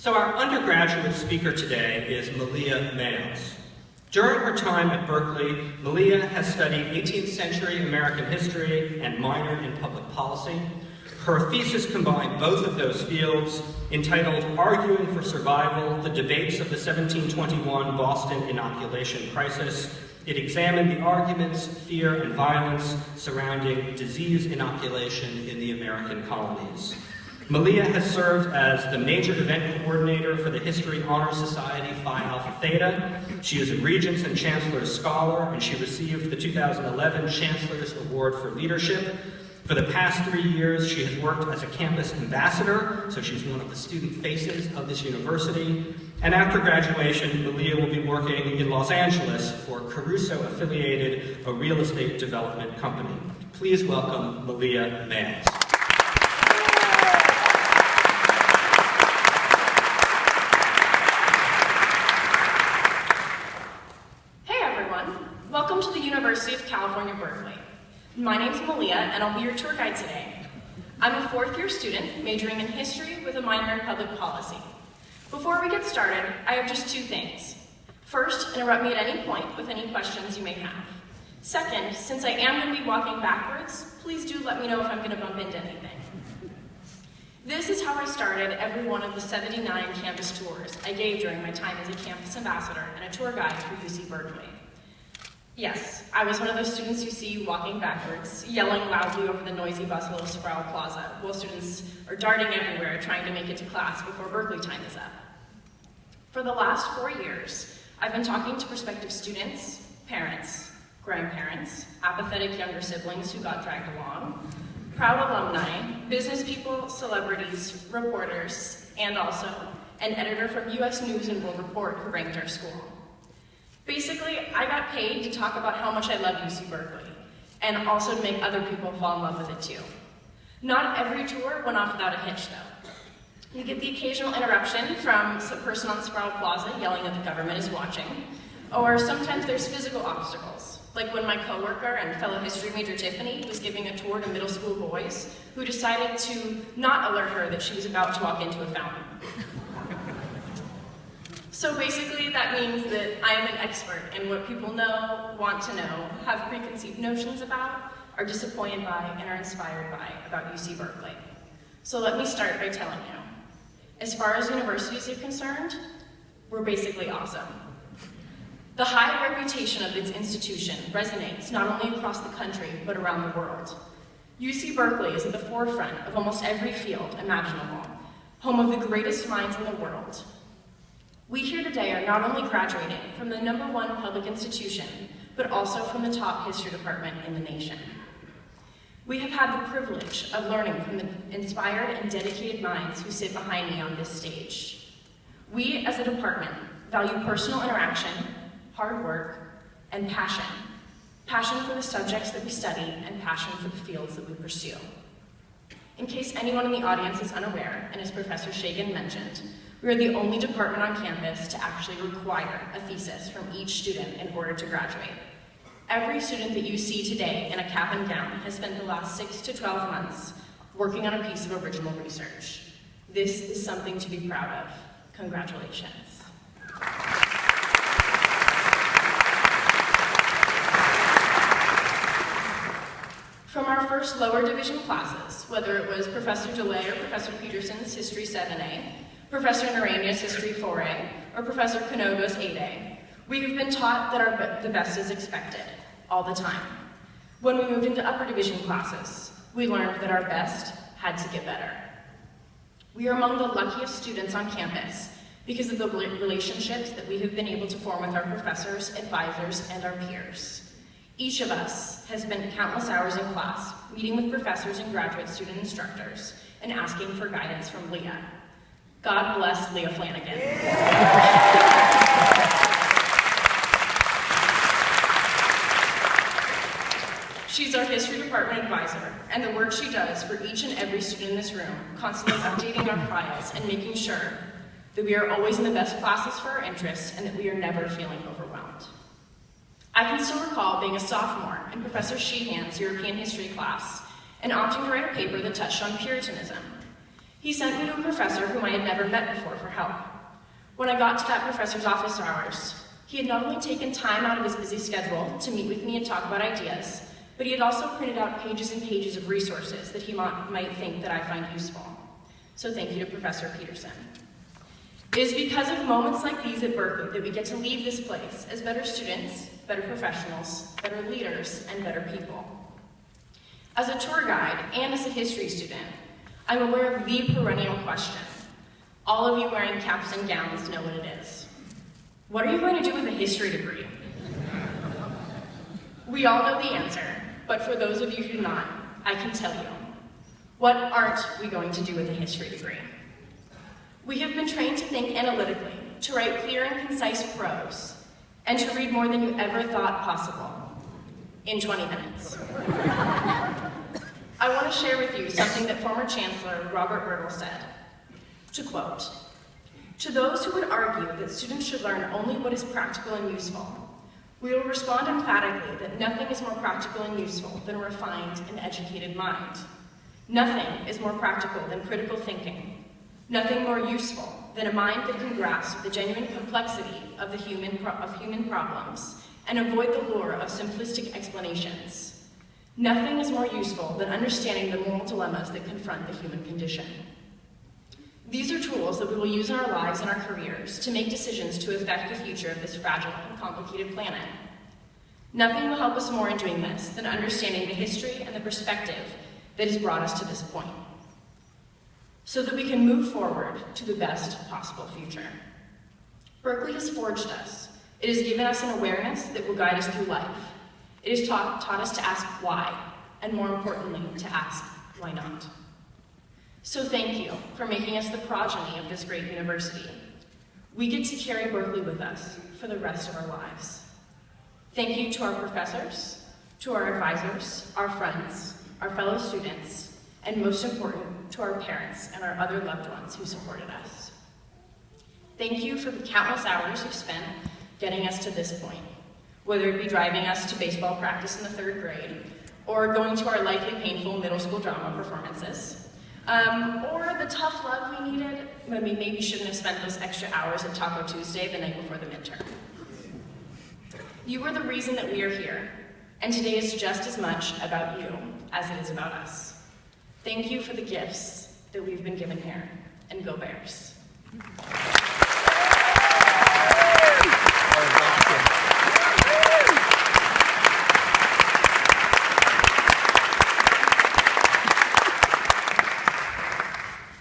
So our undergraduate speaker today is Malia. During her time at Berkeley, Malia has studied 18th century American history and minored in public policy. Her thesis combined both of those fields, entitled Arguing for Survival, the Debates of the 1721 Boston Inoculation Crisis. It examined the arguments, fear, and violence surrounding disease inoculation in the American colonies. Malia has served as the major event coordinator for the History Honor Society Phi Alpha Theta. She is a Regents and Chancellor's Scholar, and she received the 2011 Chancellor's Award for Leadership. For the past 3 years, she has worked as a campus ambassador, so she's one of the student faces of this university. And after graduation, Malia will be working in Los Angeles for Caruso-affiliated, a real estate development company. Please welcome Malia. Welcome to the University of California, Berkeley. My name's Malia, and I'll be your tour guide today. I'm a fourth-year student majoring in history with a minor in public policy. Before we get started, I have just two things. First, interrupt me at any point with any questions you may have. Second, since I am going to be walking backwards, please do let me know if I'm going to bump into anything. This is how I started every one of the 79 campus tours I gave during my time as a campus ambassador and a tour guide for UC Berkeley. Yes, I was one of those students you see walking backwards, yelling loudly over the noisy bustle of Sproul Plaza, while students are darting everywhere trying to make it to class before Berkeley time is up. For the last 4 years, I've been talking to prospective students, parents, grandparents, apathetic younger siblings who got dragged along, proud alumni, business people, celebrities, reporters, and also an editor from US News and World Report who ranked our school. Basically, I got paid to talk about how much I love UC Berkeley, and also to make other people fall in love with it too. Not every tour went off without a hitch though. You get the occasional interruption from some person on Sproul Plaza yelling that the government is watching, or sometimes there's physical obstacles, like when my coworker and fellow history major Tiffany was giving a tour to middle school boys who decided to not alert her that she was about to walk into a fountain. So basically, that means that I am an expert in what people know, want to know, have preconceived notions about, are disappointed by, and are inspired by about UC Berkeley. So let me start by telling you, as far as universities are concerned, we're basically awesome. The high reputation of its institution resonates not only across the country, but around the world. UC Berkeley is at the forefront of almost every field imaginable, home of the greatest minds in the world. We here today are not only graduating from the #1 public institution, but also from the top history department in the nation. We have had the privilege of learning from the inspired and dedicated minds who sit behind me on this stage. We, as a department, value personal interaction, hard work, and passion. Passion for the subjects that we study, and passion for the fields that we pursue. In case anyone in the audience is unaware, and as Professor Shagan mentioned, we are the only department on campus to actually require a thesis from each student in order to graduate. Every student that you see today in a cap and gown has spent the last 6 to 12 months working on a piece of original research. This is something to be proud of. Congratulations. From our first lower division classes, whether it was Professor DeLay or Professor Peterson's History 7A, Professor Naranya's History 4A, or Professor Kanogo's 8A, we have been taught that the best is expected, all the time. When we moved into upper division classes, we learned that our best had to get better. We are among the luckiest students on campus because of the relationships that we have been able to form with our professors, advisors, and our peers. Each of us has spent countless hours in class, meeting with professors and graduate student instructors, and asking for guidance from Leah. God bless Leah Flanagan. She's our history department advisor, and the work she does for each and every student in this room, constantly updating our files and making sure that we are always in the best classes for our interests and that we are never feeling overwhelmed. I can still recall being a sophomore in Professor Sheehan's European history class and opting to write a paper that touched on Puritanism. He sent me to a professor whom I had never met before for help. When I got to that professor's office hours, he had not only taken time out of his busy schedule to meet with me and talk about ideas, but he had also printed out pages and pages of resources that he might think that I find useful. So thank you to Professor Peterson. It is because of moments like these at Berkeley that we get to leave this place as better students, better professionals, better leaders, and better people. As a tour guide and as a history student, I'm aware of the perennial question. All of you wearing caps and gowns know what it is. What are you going to do with a history degree? We all know the answer, but for those of you who do not, I can tell you. What aren't we going to do with a history degree? We have been trained to think analytically, to write clear and concise prose, and to read more than you ever thought possible in 20 minutes. I want to share with you something that former Chancellor Robert Berkeley said. To quote, "To those who would argue that students should learn only what is practical and useful, we will respond emphatically that nothing is more practical and useful than a refined and educated mind. Nothing is more practical than critical thinking. Nothing more useful than a mind that can grasp the genuine complexity of human problems and avoid the lure of simplistic explanations. Nothing is more useful than understanding the moral dilemmas that confront the human condition." These are tools that we will use in our lives and our careers to make decisions to affect the future of this fragile and complicated planet. Nothing will help us more in doing this than understanding the history and the perspective that has brought us to this point, so that we can move forward to the best possible future. Berkeley has forged us. It has given us an awareness that will guide us through life. It has taught us to ask why, and more importantly, to ask why not. So thank you for making us the progeny of this great university. We get to carry Berkeley with us for the rest of our lives. Thank you to our professors, to our advisors, our friends, our fellow students, and most important, to our parents and our other loved ones who supported us. Thank you for the countless hours you've spent getting us to this point, whether it be driving us to baseball practice in the 3rd grade, or going to our likely painful middle school drama performances, or the tough love we needed when we maybe shouldn't have spent those extra hours at Taco Tuesday the night before the midterm. You are the reason that we are here, and today is just as much about you as it is about us. Thank you for the gifts that we've been given here, and go Bears.